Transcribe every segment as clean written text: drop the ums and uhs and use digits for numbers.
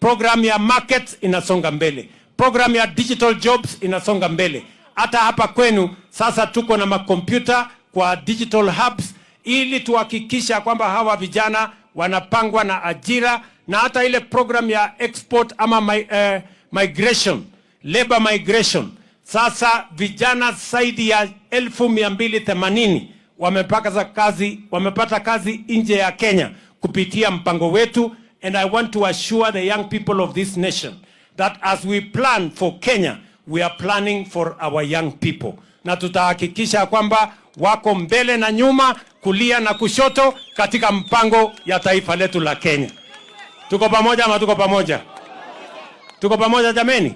program ya markets inasonga mbele, program ya digital jobs inasonga mbele. Hata hapa kwenu sasa tuko na makompyuta kwa digital hubs ili tuhakikisha kwamba hawa vijana wanapangwa na ajira, na hata ile program ya export ama migration, labor migration. Sasa vijana zaidi ya 1280 wamepata kazi nje ya Kenya kupitia mpango wetu, and I want to assure the young people of this nation that as we plan for Kenya, we are planning for our young people. Na tutahakikisha kwamba wako mbele na nyuma, kulia na kushoto katika mpango ya taifa letu la Kenya. Tuko pamoja ama tuko pamoja? Tuko pamoja jameni?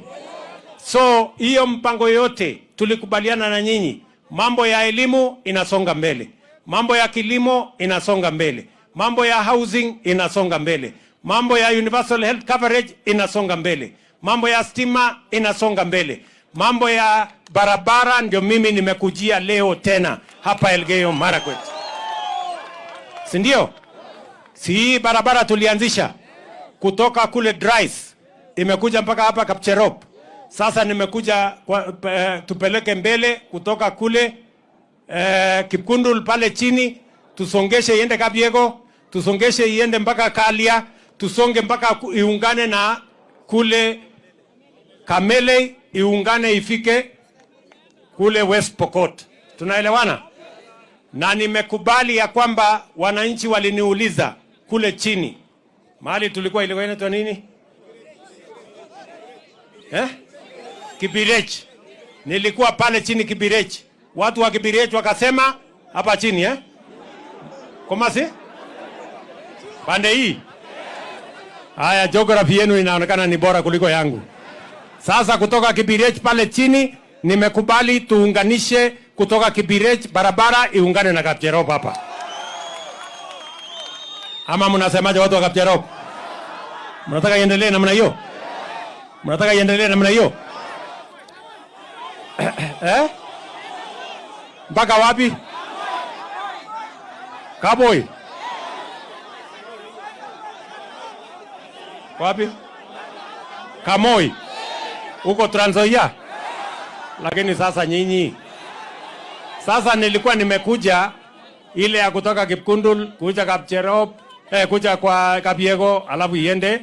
So hiyo mpango yote tulikubaliana na nyinyi. Mambo ya elimu inasonga mbele, mambo ya kilimo inasonga mbele, mambo ya housing inasonga mbele, mambo ya universal health coverage inasonga mbele, mambo ya stima inasonga mbele, mambo ya barabara ndio mimi nimekujia leo tena hapa Elgeyo Marakwet. Si ndio? Si barabara tulianzisha kutoka kule Drais imekuja mpaka hapa Kapcherop. Sasa nimekuja tupeleke mbele kutoka kule Kipkundul pale chini, tusongeshe iende Kabiego, tusongeshe iende mpaka Kalia, tusonge mpaka iungane na kule Kamele, iungane ifike kule West Pokot. Tunaelewana? Na nimekubali ya kwamba wananchi waliniuliza kule chini mahali tulikuwa, ilikuwa inaitwa nini? Kibirech. Nilikuwa pale chini Kibirech. Watu wa Kibirech wakasema hapa chini Komasi? Pande hii. Haya, geography yenu inaonekana ni bora kuliko yangu. Sasa kutoka Kibirech pale chini nimekubali tuunganishe kutoka Kibirech barabara iungane na Kapcherop hapa. Ama mnasemaje watu wa Kapcherop? Mnataka iendelee namna hiyo? Mnataka iendelee namna hiyo? Mpaka wapi? Kaboi. Wapi? Kamoi. Uko Trans Nzoia. Lakini sasa nyinyi. Sasa nilikuwa nimekuja ile ya kutoka Kipkundul kuja Kapcherop, kuja kwa Kabiego alafu iende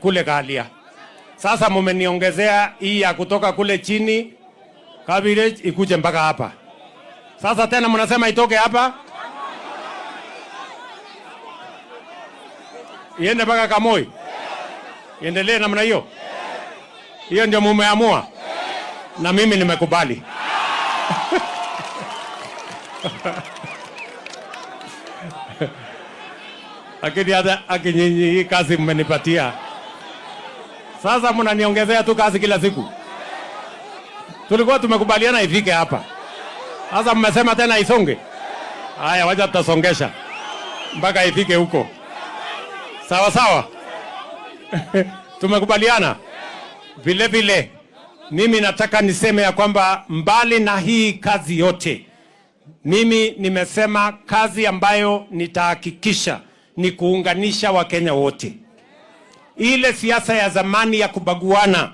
kule Kalia. Sasa mumeniongezea hii ya kutoka kule chini Kabirech ikuje mpaka hapa. Sasa tena mnasema itoke hapa iende mpaka Kamoi. Iendelee namna hiyo. Hiyo ndio mumeamua. Na mimi nimekubali. Lakini hata akinyinyi hii kazi mmenipatia. Sasa mnaniongezea tu kazi kila siku. Tulikuwa tumekubaliana ifike hapa. Sasa mmesema tena isonge. Haya, wacha tutasongesha mpaka ifike huko. Sawa sawa. Tumekubaliana. Vile vile mimi nataka niseme ya kwamba mbali na hii kazi yote, mimi nimesema kazi ambayo nitahakikisha ni kuunganisha Wakenya wote. Ile siasa ya zamani ya kubaguana,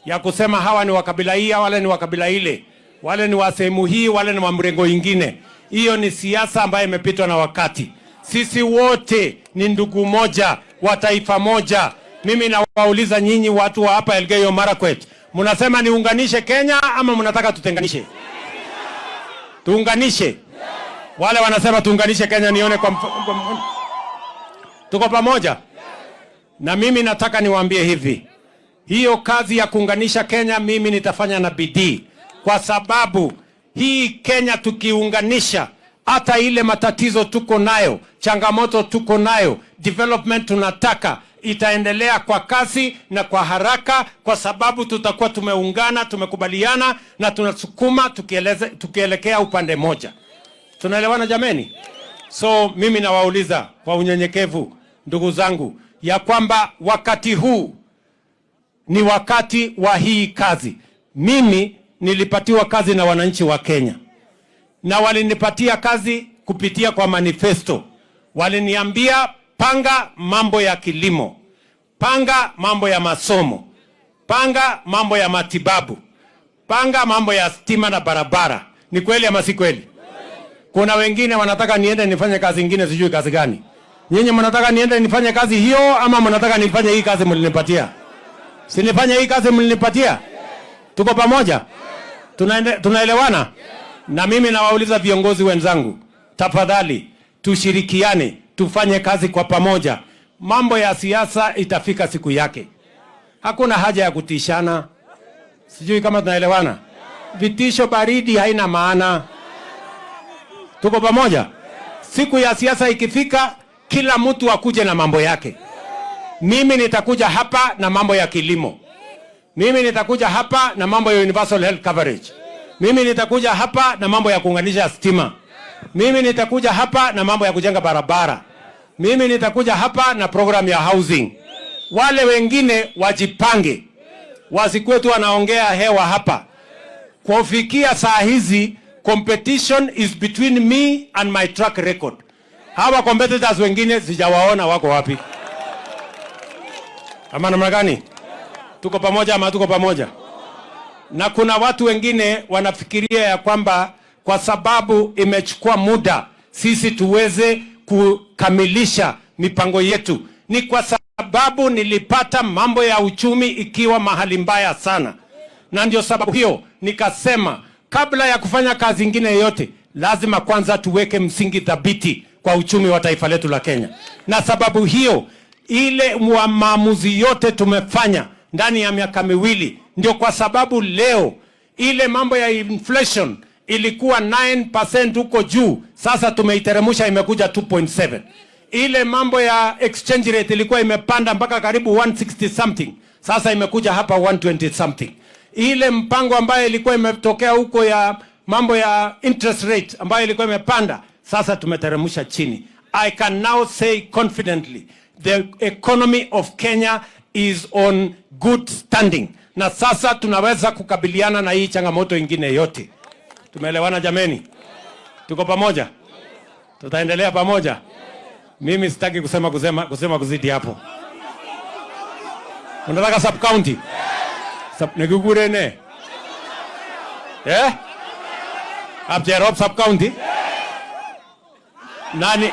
ya kusema hawa ni wa kabila hii, wale ni wa kabila ile, wale ni wa sehemu hii, wale ni wa mrengo ingine, hiyo ni siasa ambayo imepitwa na wakati. Sisi wote ni ndugu moja wa taifa moja. Mimi nawauliza nyinyi watu wa hapa Elgeyo Marakwet, mnasema niunganishe Kenya ama mnataka tutenganishe? Tuunganishe. Wale wanasema tuunganishe Kenya nione kwa tuko pamoja. Na mimi nataka niwaambie hivi, hiyo kazi ya kuunganisha Kenya mimi nitafanya na bidii, kwa sababu hii Kenya tukiunganisha, hata ile matatizo tuko nayo, changamoto tuko nayo, development tunataka, itaendelea kwa kasi na kwa haraka, kwa sababu tutakuwa tumeungana, tumekubaliana na tunasukuma tukielekea upande moja. Tunaelewana jameni? So mimi nawauliza kwa unyenyekevu, ndugu zangu, ya kwamba wakati huu ni wakati wa hii kazi. Mimi nilipatiwa kazi na wananchi wa Kenya, na walinipatia kazi kupitia kwa manifesto. Waliniambia panga mambo ya kilimo, Panga mambo ya masomo, panga mambo ya matibabu, panga mambo ya stima na barabara. Ni kweli ama si kweli? Kuna wengine wanataka niende nifanye kazi nyingine, sijui kazi gani. Nyinyi mnataka niende nifanye kazi hiyo ama mnataka nifanye hii kazi mlinipatia? Si nifanye hii kazi mlinipatia? Tuko pamoja? Tunaelewana? Na mimi nawauliza viongozi wenzangu, tafadhali tushirikiane, tufanye kazi kwa pamoja. Mambo ya siasa itafika siku yake. Hakuna haja ya kutishana. Sijui kama tunaelewana. Vitisho baridi haina maana. Tuko pamoja? Siku ya siasa ikifika, kila mtu akuje na mambo yake. Mimi nitakuja hapa na mambo ya kilimo. Mimi nitakuja hapa na mambo ya universal health coverage. Mimi nitakuja hapa na mambo ya kuunganisha stima. Mimi nitakuja hapa na mambo ya kujenga barabara. Mimi nitakuja hapa na program ya housing. Wale wengine wajipange. Wasikuwe tu wanaongea hewa hapa. Kufikia saa hizi, competition is between me and my track record. Hawa competitors wengine sijawaona wako wapi. Ama namna gani? Tuko pamoja ama tuko pamoja? Na kuna watu wengine wanafikiria ya kwamba kwa sababu imechukua muda sisi tuweze kukamilisha mipango yetu. Ni kwa sababu nilipata mambo ya uchumi ikiwa mahali mbaya sana. Na ndio sababu hiyo nikasema kabla ya kufanya kazi nyingine yote lazima kwanza tuweke msingi thabiti kwa uchumi wa taifa letu la Kenya. Na sababu hiyo ile maamuzi yote tumefanya ndani ya miaka miwili, ndio kwa sababu leo ile mambo ya inflation ilikuwa 9% huko juu, sasa tumeiteremusha imekuja 2.7. Ile mambo ya exchange rate ilikuwa imepanda mpaka karibu 160 something, sasa imekuja hapa 120 something. Ile mpango ambayo ilikuwa imetokea huko ya mambo ya interest rate ambayo ilikuwa imepanda, sasa tumeteremusha chini. I can now say confidently the economy of Kenya is on good standing. Na sasa tunaweza kukabiliana na hii changamoto ingine yote. Tumeelewana jameni? Tuko pamoja? Tutaendelea pamoja? Mimi sitaki kusema kuzidi hapo. Unataka sub county? Nikugure ne? Abjerop sub county? Nani?